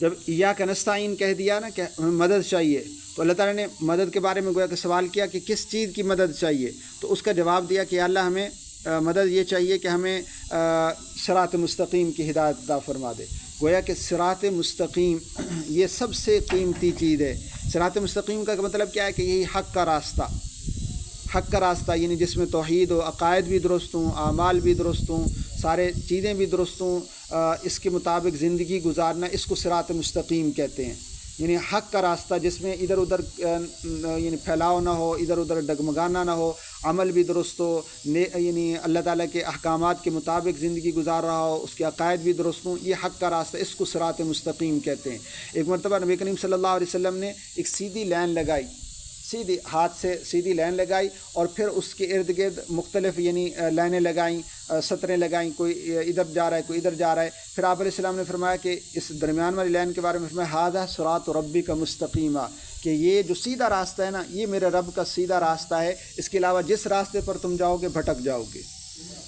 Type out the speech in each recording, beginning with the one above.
جب ایاک نستعین کہہ دیا نا کہ ہمیں مدد چاہیے، تو اللہ تعالیٰ نے مدد کے بارے میں گویا کہ سوال کیا کہ کس چیز کی مدد چاہیے، تو اس کا جواب دیا کہ اللہ ہمیں مدد یہ چاہیے کہ ہمیں صراط مستقیم کی ہدایت عطا فرما دے۔ گویا کہ صراط مستقیم یہ سب سے قیمتی چیز ہے۔ صراط مستقیم کا مطلب کیا ہے کہ یہی حق کا راستہ، حق کا راستہ، یعنی جس میں توحید و عقائد بھی درست ہوں، اعمال بھی درست ہوں، سارے چیزیں بھی درست ہوں، اس کے مطابق زندگی گزارنا، اس کو صراط مستقیم کہتے ہیں۔ یعنی حق کا راستہ جس میں ادھر ادھر یعنی پھیلاؤ نہ ہو، ادھر ادھر ڈگمگانا نہ ہو، عمل بھی درست ہو، یعنی اللہ تعالیٰ کے احکامات کے مطابق زندگی گزار رہا ہو، اس کے عقائد بھی درست ہوں، یہ حق کا راستہ، اس کو صراط مستقیم کہتے ہیں۔ ایک مرتبہ نبی کریم صلی اللہ علیہ وسلم نے ایک سیدھی لائن لگائی، سیدھی ہاتھ سے سیدھی لائن لگائی، اور پھر اس کے ارد گرد مختلف یعنی لائنیں لگائیں، سطریں لگائیں، کوئی ادھر جا رہا ہے کوئی ادھر جا رہا ہے۔ پھر آپ علیہ السلام نے فرمایا کہ اس درمیان والی لائن کے بارے میں فرمایا ھذا صراط ربک مستقیما، کہ یہ جو سیدھا راستہ ہے نا، یہ میرے رب کا سیدھا راستہ ہے، اس کے علاوہ جس راستے پر تم جاؤ گے بھٹک جاؤ گے۔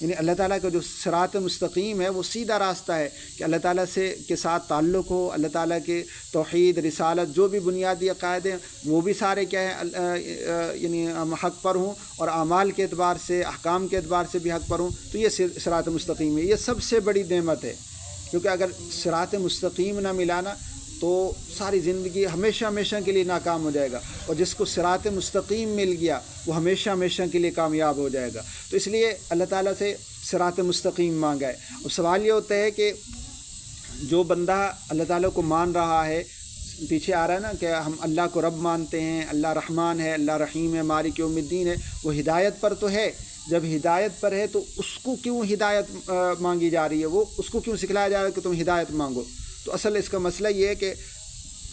یعنی اللہ تعالیٰ کا جو صراط مستقیم ہے وہ سیدھا راستہ ہے کہ اللہ تعالیٰ کے ساتھ تعلق ہو، اللہ تعالیٰ کے توحید، رسالت، جو بھی بنیادی عقائد ہیں وہ بھی سارے کیا ہیں یعنی ہم حق پر ہوں، اور اعمال کے اعتبار سے، احکام کے اعتبار سے بھی حق پر ہوں، تو یہ صراط مستقیم ہے۔ یہ سب سے بڑی نعمت ہے، کیونکہ اگر صراط مستقیم نہ ملانا تو ساری زندگی ہمیشہ ہمیشہ کے لیے ناکام ہو جائے گا، اور جس کو صراط مستقیم مل گیا وہ ہمیشہ ہمیشہ کے لیے کامیاب ہو جائے گا۔ تو اس لیے اللہ تعالیٰ سے صراط مستقیم مانگا ہے۔ اب سوال یہ ہوتا ہے کہ جو بندہ اللہ تعالیٰ کو مان رہا ہے، پیچھے آ رہا ہے نا کہ ہم اللہ کو رب مانتے ہیں، اللہ رحمان ہے، اللہ رحیم ہے، مالک یوم الدین ہے، وہ ہدایت پر تو ہے۔ جب ہدایت پر ہے تو اس کو کیوں ہدایت مانگی جا رہی ہے، وہ اس کو کیوں سکھلایا جا رہا ہے کہ تم ہدایت مانگو؟ تو اصل اس کا مسئلہ یہ ہے کہ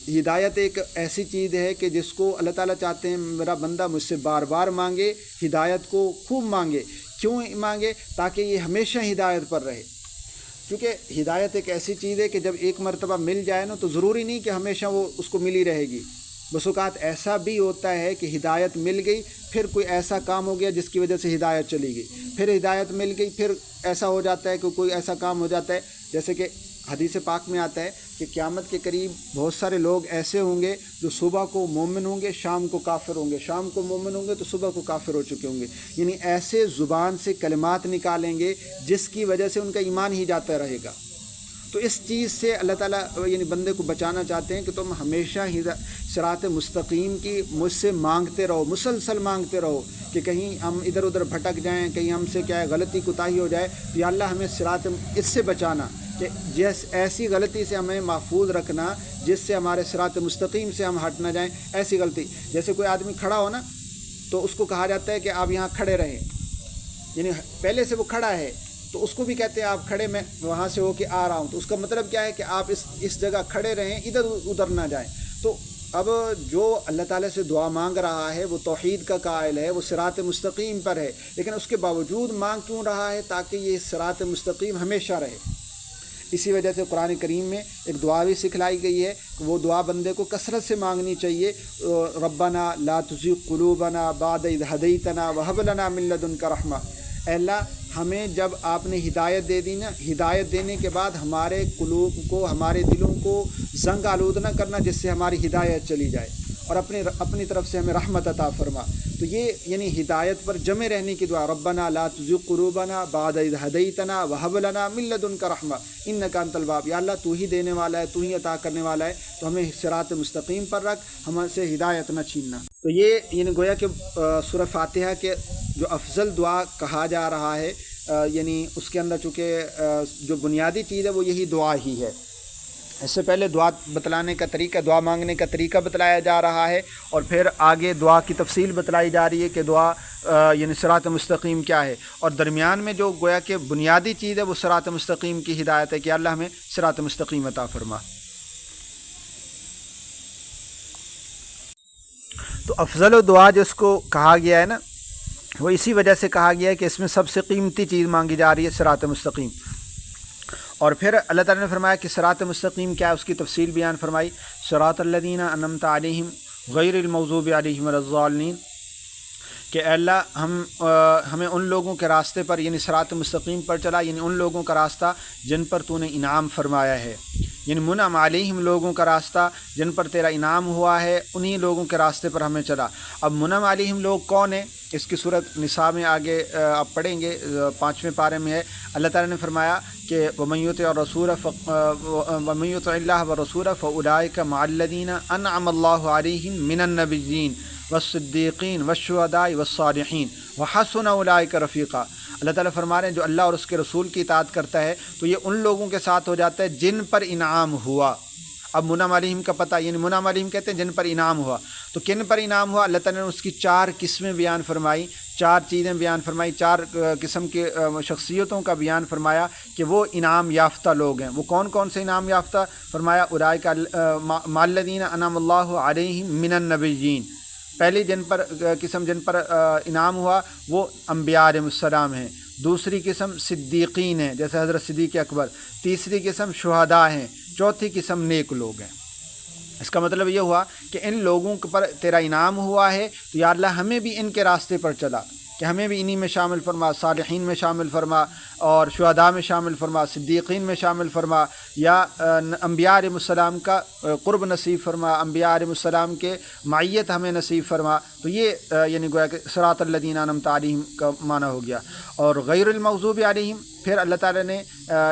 ہدایت ایک ایسی چیز ہے کہ جس کو اللہ تعالیٰ چاہتے ہیں میرا بندہ مجھ سے بار بار مانگے، ہدایت کو خوب مانگے۔ کیوں مانگے؟ تاکہ یہ ہمیشہ ہدایت پر رہے، کیونکہ ہدایت ایک ایسی چیز ہے کہ جب ایک مرتبہ مل جائے نا تو ضروری نہیں کہ ہمیشہ وہ اس کو ملی رہے گی۔ بس اوقات ایسا بھی ہوتا ہے کہ ہدایت مل گئی، پھر کوئی ایسا کام ہو گیا جس کی وجہ سے ہدایت چلی گئی، پھر ہدایت مل گئی، پھر ایسا ہو جاتا ہے کہ کوئی ایسا کام ہو جاتا ہے، جیسے کہ حدیث پاک میں آتا ہے کہ قیامت کے قریب بہت سارے لوگ ایسے ہوں گے جو صبح کو مومن ہوں گے، شام کو کافر ہوں گے، شام کو مومن ہوں گے تو صبح کو کافر ہو چکے ہوں گے۔ یعنی ایسے زبان سے کلمات نکالیں گے جس کی وجہ سے ان کا ایمان ہی جاتا رہے گا۔ تو اس چیز سے اللہ تعالیٰ یعنی بندے کو بچانا چاہتے ہیں کہ تم ہمیشہ صراط مستقیم کی مجھ سے مانگتے رہو، مسلسل مانگتے رہو، کہ کہیں ہم ادھر ادھر بھٹک جائیں، کہیں ہم سے کیا ہے غلطی کوتاہی ہو جائے، تو یا اللہ ہمیں صراط اس سے بچانا، کہ ایسی غلطی سے ہمیں محفوظ رکھنا جس سے ہمارے صراط مستقیم سے ہم ہٹ نہ جائیں۔ ایسی غلطی جیسے کوئی آدمی کھڑا ہو نا تو اس کو کہا جاتا ہے کہ آپ یہاں کھڑے رہیں، یعنی پہلے سے وہ کھڑا ہے تو اس کو بھی کہتے ہیں آپ کھڑے، میں وہاں سے ہو کے آ رہا ہوں، تو اس کا مطلب کیا ہے کہ آپ اس جگہ کھڑے رہیں، ادھر ادھر نہ جائیں۔ تو اب جو اللہ تعالیٰ سے دعا مانگ رہا ہے وہ توحید کا قائل ہے، وہ صراط مستقیم پر ہے، لیکن اس کے باوجود مانگ کیوں رہا ہے؟ تاکہ یہ صراط مستقیم ہمیشہ رہے۔ اسی وجہ سے قرآن کریم میں ایک دعا بھی سکھلائی گئی ہے کہ وہ دعا بندے کو کثرت سے مانگنی چاہیے، ربنا لا تزغ قلوبنا بعد اذ ہدیتنا وہب لنا من لدنک رحمہ۔ اے اللہ ہمیں جب آپ نے ہدایت دے دی نا، ہدایت دینے کے بعد ہمارے قلوب کو، ہمارے دلوں کو زنگ آلود نہ کرنا جس سے ہماری ہدایت چلی جائے، اور اپنی طرف سے ہمیں رحمت عطا فرما۔ تو یہ یعنی ہدایت پر جمع رہنے کی دعا، ربنا لا تزغ قلوبنا بعد اذ ہدیتنا وہب لنا من لدنک رحمہ انک انت الوہاب۔ یا اللہ تو ہی دینے والا ہے، تو ہی عطا کرنے والا ہے، تو ہمیں صراط مستقیم پر رکھ، ہم سے ہدایت نہ چھیننا۔ تو یہ یعنی گویا کہ سورہ فاتحہ کے جو افضل دعا کہا جا رہا ہے، یعنی اس کے اندر چونکہ جو بنیادی چیز ہے وہ یہی دعا ہی ہے۔ اس سے پہلے دعا بتلانے کا طریقہ، دعا مانگنے کا طریقہ بتلایا جا رہا ہے، اور پھر آگے دعا کی تفصیل بتلائی جا رہی ہے کہ دعا یعنی صراط مستقیم کیا ہے، اور درمیان میں جو گویا کہ بنیادی چیز ہے وہ صراط مستقیم کی ہدایت ہے کہ اللہ ہمیں صراط مستقیم عطا فرما۔ تو افضل دعا جس کو کہا گیا ہے نا، وہ اسی وجہ سے کہا گیا ہے کہ اس میں سب سے قیمتی چیز مانگی جا رہی ہے صراط مستقیم۔ اور پھر اللہ تعالیٰ نے فرمایا کہ صراط مستقیم کیا ہے، اس کی تفصیل بیان فرمائی، صراط الذین انعمت علیہم غیر المغضوب علیہم ولا الضالین، کہ اے اللہ ہمیں ان لوگوں کے راستے پر یعنی صراط مستقیم پر چلا، یعنی ان لوگوں کا راستہ جن پر تو نے انعام فرمایا ہے، یعنی منعم علیہم لوگوں کا راستہ جن پر تیرا انعام ہوا ہے انہی لوگوں کے راستے پر ہمیں چلا۔ اب منعم علیہم لوگ کون ہیں؟ اس کی صورت نساء میں آگے آپ پڑھیں گے 5ویں پارے میں ہے۔ اللہ تعالیٰ نے فرمایا کہ وَمَن يُطِعِ اللَّهَ وَرَسُولَهُ فَأُولَٰئِكَ مَعَ الَّذِينَ أَنْعَمَ اللَّهُ عَلَيْهِم مِّنَ النَّبِيِّينَ والصدیقین والشہداء والصالحین وحسن اولئک رفیقا۔ اللہ تعالیٰ فرما رہے ہیں جو اللہ اور اس کے رسول کی اطاعت کرتا ہے تو یہ ان لوگوں کے ساتھ ہو جاتا ہے جن پر انعام ہوا۔ اب منعم علیہم کا پتہ، یعنی منعم علیہم کہتے ہیں جن پر انعام ہوا، تو کن پر انعام ہوا؟ اللہ تعالیٰ نے اس کی 4 قسمیں بیان فرمائی، 4 چیزیں بیان فرمائی، 4 قسم کی شخصیتوں کا بیان فرمایا کہ وہ انعام یافتہ لوگ ہیں۔ وہ کون کون سے انعام یافتہ؟ فرمایا اولئک مع الذین انعم اللہ علیہم من النبیین۔ پہلی قسم جن پر انعام ہوا وہ انبیاء علیہ السلام ہیں، دوسری قسم صدیقین ہیں جیسے حضرت صدیق اکبر، تیسری قسم شہداء ہیں، چوتھی قسم نیک لوگ ہیں۔ اس کا مطلب یہ ہوا کہ ان لوگوں پر تیرا انعام ہوا ہے تو یا اللہ ہمیں بھی ان کے راستے پر چلا کہ ہمیں بھی انہی میں شامل فرما، صالحین میں شامل فرما اور شہداء میں شامل فرما، صدیقین میں شامل فرما، یا انبیاء علیہ السلام کا قرب نصیب فرما، انبیاء علیہ السلام کے معیت ہمیں نصیب فرما۔ تو یہ یعنی گویا کہ صراط الذین انعمت علیہم کا معنی ہو گیا۔ اور غیر المغضوب علیہم، پھر اللہ تعالیٰ نے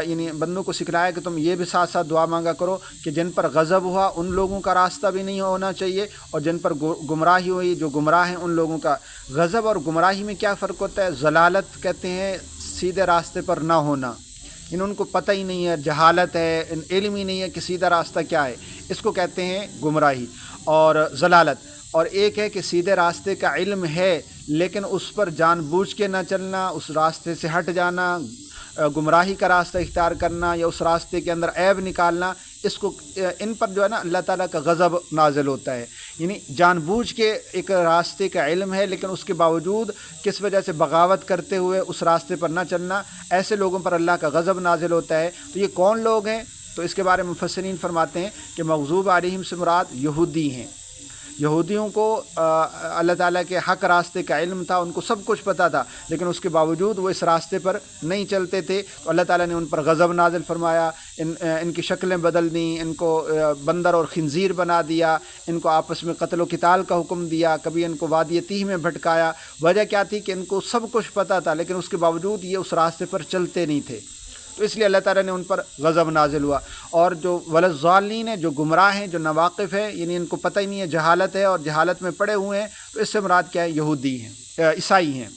یعنی بندوں کو سکھلایا کہ تم یہ بھی ساتھ ساتھ دعا مانگا کرو کہ جن پر غضب ہوا ان لوگوں کا راستہ بھی نہیں ہونا چاہیے، اور جن پر گمراہی ہوئی جو گمراہ ہیں ان لوگوں کا۔ غضب اور گمراہی میں کیا فرق ہوتا ہے؟ ضلالت کہتے ہیں سیدھے راستے پر نہ ہونا، ان کو پتہ ہی نہیں ہے، جہالت ہے، علم ہی نہیں ہے کہ سیدھا راستہ کیا ہے، اس کو کہتے ہیں گمراہی اور ضلالت۔ اور ایک ہے کہ سیدھے راستے کا علم ہے لیکن اس پر جان بوجھ کے نہ چلنا، اس راستے سے ہٹ جانا، گمراہی کا راستہ اختیار کرنا یا اس راستے کے اندر عیب نکالنا، اس کو ان پر جو ہے نا اللہ تعالیٰ کا غضب نازل ہوتا ہے۔ یعنی جان بوجھ کے ایک راستے کا علم ہے لیکن اس کے باوجود کس وجہ سے بغاوت کرتے ہوئے اس راستے پر نہ چلنا، ایسے لوگوں پر اللہ کا غضب نازل ہوتا ہے۔ تو یہ کون لوگ ہیں؟ تو اس کے بارے میں مفسرین فرماتے ہیں کہ مغضوب علیہم سے مراد یہودی ہیں۔ یہودیوں کو اللہ تعالیٰ کے حق راستے کا علم تھا، ان کو سب کچھ پتہ تھا، لیکن اس کے باوجود وہ اس راستے پر نہیں چلتے تھے، تو اللہ تعالیٰ نے ان پر غضب نازل فرمایا، ان کی شکلیں بدل دیں، ان کو بندر اور خنزیر بنا دیا، ان کو آپس میں قتل و قتال کا حکم دیا، کبھی ان کو وادی تیہ میں بھٹکایا۔ وجہ کیا تھی کہ ان کو سب کچھ پتہ تھا لیکن اس کے باوجود یہ اس راستے پر چلتے نہیں تھے، تو اس لیے اللہ تعالیٰ نے ان پر غضب نازل ہوا۔ اور جو ولضالین ہیں، جو گمراہ ہیں، جو ناواقف ہیں، یعنی ان کو پتہ ہی نہیں ہے، جہالت ہے اور جہالت میں پڑے ہوئے ہیں، تو اس سے مراد کیا ہے؟ یہودی ہیں، عیسائی ہیں۔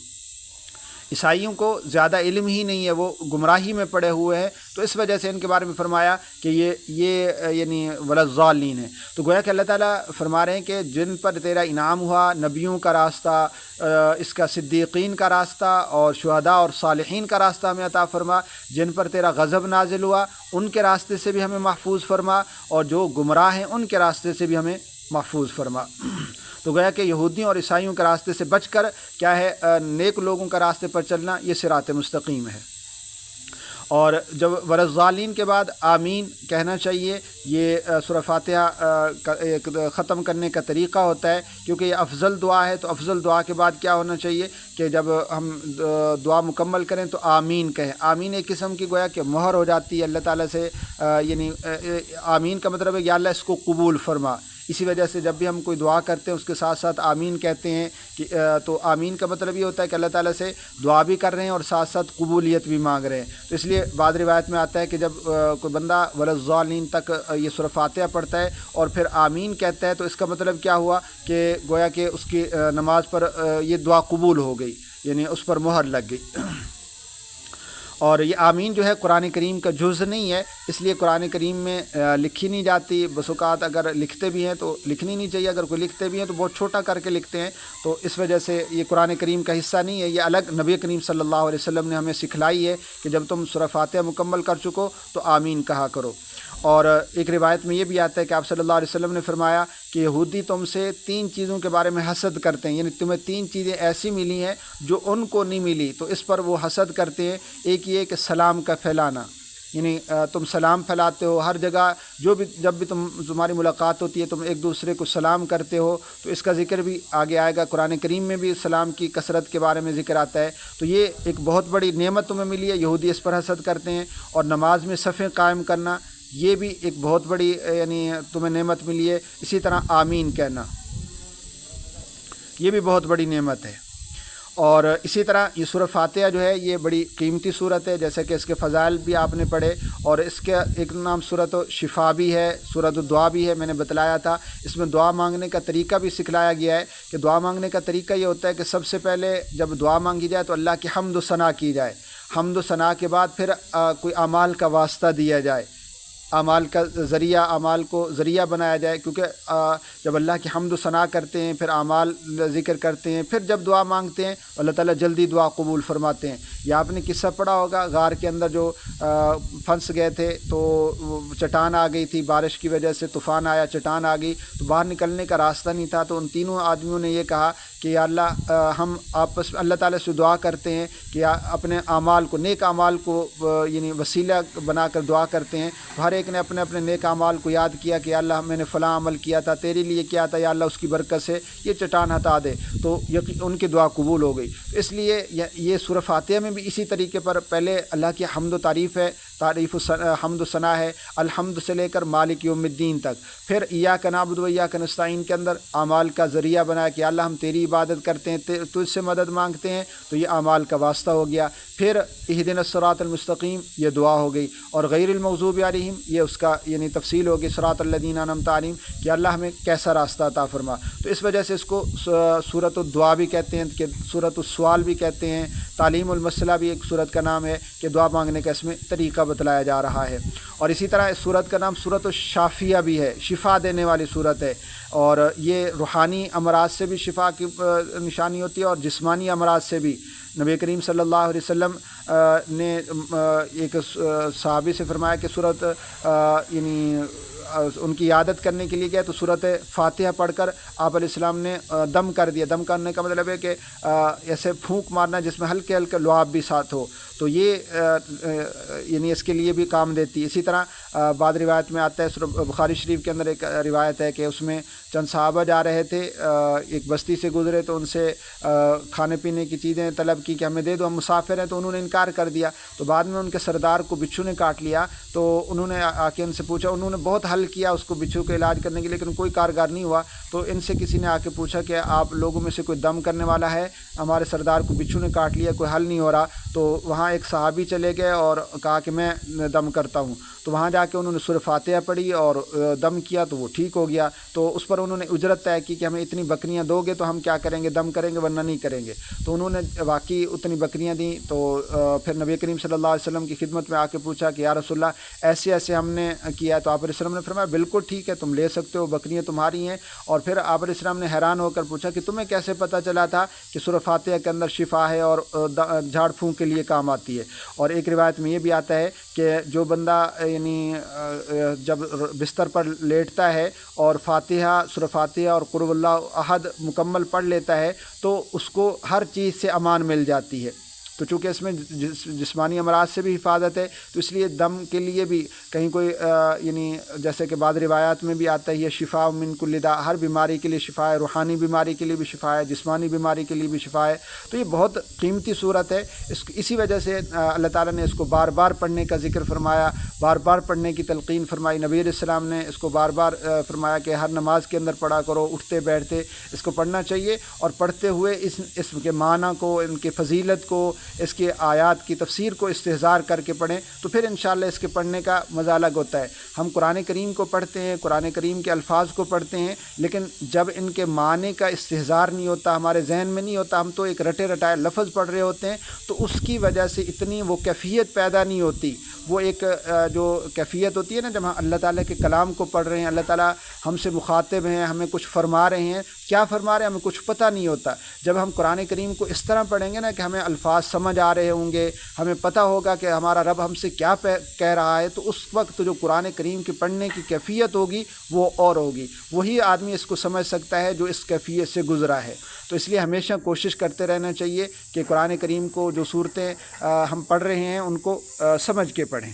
عیسائیوں کو زیادہ علم ہی نہیں ہے، وہ گمراہی میں پڑے ہوئے ہیں، تو اس وجہ سے ان کے بارے میں فرمایا کہ یہ یعنی ولضالین ہیں۔ تو گویا کہ اللہ تعالیٰ فرما رہے ہیں کہ جن پر تیرا انعام ہوا، نبیوں کا راستہ، اس کا صدیقین کا راستہ اور شہداء اور صالحین کا راستہ ہمیں عطا فرما، جن پر تیرا غضب نازل ہوا ان کے راستے سے بھی ہمیں محفوظ فرما، اور جو گمراہ ہیں ان کے راستے سے بھی ہمیں محفوظ فرما۔ تو گویا کہ یہودیوں اور عیسائیوں کے راستے سے بچ کر کیا ہے نیک لوگوں کا راستے پر چلنا، یہ صراط مستقیم ہے۔ اور جب ولضالین کے بعد آمین کہنا چاہیے، یہ سورہ فاتحہ کا ایک ختم کرنے کا طریقہ ہوتا ہے، کیونکہ یہ افضل دعا ہے، تو افضل دعا کے بعد کیا ہونا چاہیے کہ جب ہم دعا مکمل کریں تو آمین کہیں۔ آمین ایک قسم کی گویا کہ مہر ہو جاتی ہے اللہ تعالیٰ سے، یعنی آمین کا مطلب ہے یا اللہ اس کو قبول فرما۔ اسی وجہ سے جب بھی ہم کوئی دعا کرتے ہیں اس کے ساتھ ساتھ آمین کہتے ہیں کہ تو آمین کا مطلب یہ ہوتا ہے کہ اللہ تعالیٰ سے دعا بھی کر رہے ہیں اور ساتھ ساتھ قبولیت بھی مانگ رہے ہیں۔ تو اس لیے بعض روایت میں آتا ہے کہ جب کوئی بندہ ولضالین تک یہ سورہ فاتحہ پڑھتا ہے اور پھر آمین کہتا ہے تو اس کا مطلب کیا ہوا کہ گویا کہ اس کی نماز پر یہ دعا قبول ہو گئی، یعنی اس پر مہر لگ گئی۔ اور یہ آمین جو ہے قرآن کریم کا جز نہیں ہے، اس لیے قرآن کریم میں لکھی نہیں جاتی۔ بس اوقات اگر لکھتے بھی ہیں تو لکھنی نہیں چاہیے، اگر کوئی لکھتے بھی ہیں تو بہت چھوٹا کر کے لکھتے ہیں، تو اس وجہ سے یہ قرآن کریم کا حصہ نہیں ہے، یہ الگ نبی کریم صلی اللہ علیہ وسلم نے ہمیں سکھلائی ہے کہ جب تم سورہ فاتحہ مکمل کر چکو تو آمین کہا کرو۔ اور ایک روایت میں یہ بھی آتا ہے کہ آپ صلی اللہ علیہ وسلم نے فرمایا کہ یہودی تم سے 3 چیزوں کے بارے میں حسد کرتے ہیں، یعنی تمہیں 3 چیزیں ایسی ملی ہیں جو ان کو نہیں ملی، تو اس پر وہ حسد کرتے ہیں۔ ایک یہ کہ سلام کا پھیلانا، یعنی تم سلام پھیلاتے ہو ہر جگہ، جب بھی تمہاری ملاقات ہوتی ہے تم ایک دوسرے کو سلام کرتے ہو، تو اس کا ذکر بھی آگے آئے گا۔ قرآن کریم میں بھی سلام کی کثرت کے بارے میں ذکر آتا ہے، تو یہ ایک بہت بڑی نعمت تمہیں ملی ہے، یہودی اس پر حسد کرتے ہیں۔ اور نماز میں صفیں قائم کرنا، یہ بھی ایک بہت بڑی یعنی تمہیں نعمت ملی ہے۔ اسی طرح آمین کہنا، یہ بھی بہت بڑی نعمت ہے۔ اور اسی طرح یہ سورہ فاتحہ جو ہے یہ بڑی قیمتی صورت ہے، جیسے کہ اس کے فضائل بھی آپ نے پڑھے، اور اس کے ایک نام سورۃ شفا بھی ہے، سورۃ الدعا بھی ہے، میں نے بتلایا تھا۔ اس میں دعا مانگنے کا طریقہ بھی سکھلایا گیا ہے کہ دعا مانگنے کا طریقہ یہ ہوتا ہے کہ سب سے پہلے جب دعا مانگی جائے تو اللہ کی حمد و ثنا کی جائے، حمد و ثنا کے بعد پھر کوئی اعمال کا واسطہ دیا جائے، اعمال کا ذریعہ، اعمال کو ذریعہ بنایا جائے، کیونکہ جب اللہ کی حمد و ثنا کرتے ہیں، پھر اعمال ذکر کرتے ہیں، پھر جب دعا مانگتے ہیں اللہ تعالیٰ جلدی دعا قبول فرماتے ہیں۔ یا آپ نے قصہ پڑھا ہوگا، غار کے اندر جو پھنس گئے تھے تو چٹان آ گئی تھی، بارش کی وجہ سے طوفان آیا، چٹان آ گئی تو باہر نکلنے کا راستہ نہیں تھا، تو ان تینوں آدمیوں نے یہ کہا کہ یا اللہ ہم آپس میں اللہ تعالیٰ سے دعا کرتے ہیں کہ اپنے اعمال کو، نیک اعمال کو یعنی وسیلہ بنا کر دعا کرتے ہیں۔ ہر ایک نے اپنے اپنے نیک اعمال کو یاد کیا کہ یا اللہ میں نے فلاں عمل کیا تھا، تیرے لیے کیا تھا، یا اللہ اس کی برکت سے یہ چٹان ہٹا دے، تو ان کی دعا قبول ہو گئی۔ اس لیے یہ سورہ فاتحہ میں بھی اسی طریقے پر پہلے اللہ کی حمد و تعریف ہے، تعریف حمد و ثنا ہے، الحمد سے لے کر مالک یوم الدین تک، پھر ایاک نعبد و ایاک نستعین کے اندر اعمال کا ذریعہ بنایا کہ اللہ ہم تیری عبادت کرتے ہیں، تجھ سے مدد مانگتے ہیں، تو یہ اعمال کا واسطہ ہو گیا۔ پھر اہدنا الصراط المستقیم یہ دعا ہو گئی، اور غیر المغضوب علیہم یہ اس کا یعنی تفصیل ہوگی، صراط الذین انعمت علیہم کہ اللہ ہمیں کیسا راستہ عطا فرما۔ تو اس وجہ سے اس کو سورۃ الدعا بھی کہتے ہیں، کہ سورۃ السوال بھی کہتے ہیں، تعلیم المسئلہ بھی ایک سورت کا نام ہے کہ دعا مانگنے کا اس میں طریقہ بتلایا جا رہا ہے۔ اور اسی طرح اس سورت کا نام سورۃ الشافیہ بھی ہے، شفا دینے والی سورت ہے، اور یہ روحانی امراض سے بھی شفا کی نشانی ہوتی ہے، اور جسمانی امراض سے بھی۔ نبی کریم صلی اللہ علیہ وسلم نے ایک صحابی سے فرمایا کہ سورت یعنی ان کی عادت کرنے کے لیے گیا تو سورت فاتحہ پڑھ کر آپ علیہ السلام نے دم کر دیا۔ دم کرنے کا مطلب ہے کہ ایسے پھونک مارنا جس میں ہلکے ہلکے لعاب بھی ساتھ ہو، تو یہ یعنی اس کے لیے بھی کام دیتی ہے۔ اسی طرح بعض روایت میں آتا ہے، بخاری شریف کے اندر ایک روایت ہے کہ اس میں چند صحابہ جا رہے تھے، ایک بستی سے گزرے تو ان سے کھانے پینے کی چیزیں طلب کی کہ ہمیں دے دو، ہم مسافر ہیں، تو انہوں نے انکار کر دیا۔ تو بعد میں ان کے سردار کو بچھو نے کاٹ لیا، تو انہوں نے آ کے ان سے پوچھا، انہوں نے بہت حل کیا اس کو بچھو کا علاج کرنے کے لیے، لیکن کوئی کارگر نہیں ہوا۔ تو ان سے کسی نے آ کے پوچھا کہ آپ لوگوں میں سے کوئی دم کرنے والا ہے؟ ہمارے سردار کو بچھو نے کاٹ لیا، کوئی حل نہیں ہو رہا۔ تو وہاں ایک صحابی چلے گئے اور کہا کہ میں دم کرتا ہوں، تو وہاں جا کے انہوں نے سورہ فاتحہ پڑھی اور دم کیا تو وہ ٹھیک ہو گیا۔ تو اس پر انہوں نے اجرت طے کی کہ ہمیں اتنی بکریاں دو گے تو ہم کیا کریں گے، دم کریں گے ورنہ نہیں کریں گے۔ تو انہوں نے واقعی اتنی بکریاں دیں، تو پھر نبی کریم صلی اللہ علیہ وسلم کی خدمت میں آ کے پوچھا کہ یا رسول اللہ ایسے ایسے ہم نے کیا، تو آپ علیہ السلام نے فرمایا بالکل ٹھیک ہے، تم لے سکتے ہو، بکریاں تمہاری ہیں۔ اور پھر آپ علیہ السلام نے حیران ہو کر پوچھا کہ تمہیں کیسے پتہ چلا تھا کہ سورہ فاتحہ کے اندر شفا ہے اور جھاڑ پھونک کے لیے کام آتی ہے؟ اور ایک روایت میں یہ بھی آتا ہے کہ جو بندہ یعنی جب بستر پر لیٹتا ہے اور فاتحہ، سورہ فاتحہ اور قل هو اللہ احد مکمل پڑھ لیتا ہے تو اس کو ہر چیز سے امان مل جاتی ہے۔ تو چونکہ اس میں جسمانی امراض سے بھی حفاظت ہے، تو اس لیے دم کے لیے بھی کہیں کوئی یعنی جیسے کہ بعض روایات میں بھی آتا ہے یہ شفا من کل داء، ہر بیماری کے لیے شفا ہے، روحانی بیماری کے لیے بھی شفا ہے، جسمانی بیماری کے لیے بھی شفا ہے۔ تو یہ بہت قیمتی صورت ہے، اسی وجہ سے اللہ تعالیٰ نے اس کو بار بار پڑھنے کا ذکر فرمایا، بار بار پڑھنے کی تلقین فرمائی۔ نبی علیہ السلام نے اس کو بار بار فرمایا کہ ہر نماز کے اندر پڑھا کرو، اٹھتے بیٹھتے اس کو پڑھنا چاہیے، اور پڑھتے ہوئے اس کے معنی کو، ان کی فضیلت کو، اس کے آیات کی تفسیر کو استحضار کر کے پڑھیں، تو پھر انشاءاللہ اس کے پڑھنے کا مزہ الگ ہوتا ہے۔ ہم قرآن کریم کو پڑھتے ہیں، قرآن کریم کے الفاظ کو پڑھتے ہیں، لیکن جب ان کے معنی کا استحضار نہیں ہوتا، ہمارے ذہن میں نہیں ہوتا، ہم تو ایک رٹے رٹائے لفظ پڑھ رہے ہوتے ہیں، تو اس کی وجہ سے اتنی وہ کیفیت پیدا نہیں ہوتی۔ وہ ایک جو کیفیت ہوتی ہے نا، جب ہم اللہ تعالیٰ کے کلام کو پڑھ رہے ہیں، اللہ تعالیٰ ہم سے مخاطب ہیں، ہمیں کچھ فرما رہے ہیں، کیا فرما رہے ہیں ہمیں کچھ پتہ نہیں ہوتا۔ جب ہم قرآن کریم کو اس طرح پڑھیں گے نا کہ ہمیں الفاظ سمجھ آ رہے ہوں گے، ہمیں پتہ ہوگا کہ ہمارا رب ہم سے کیا کہہ رہا ہے، تو اس وقت جو قرآن کریم کے پڑھنے کی کیفیت ہوگی وہ اور ہوگی۔ وہی آدمی اس کو سمجھ سکتا ہے جو اس کیفیت سے گزرا ہے۔ تو اس لیے ہمیشہ کوشش کرتے رہنا چاہیے کہ قرآن کریم کو جو صورتیں ہم پڑھ رہے ہیں ان کو سمجھ کے پڑھیں۔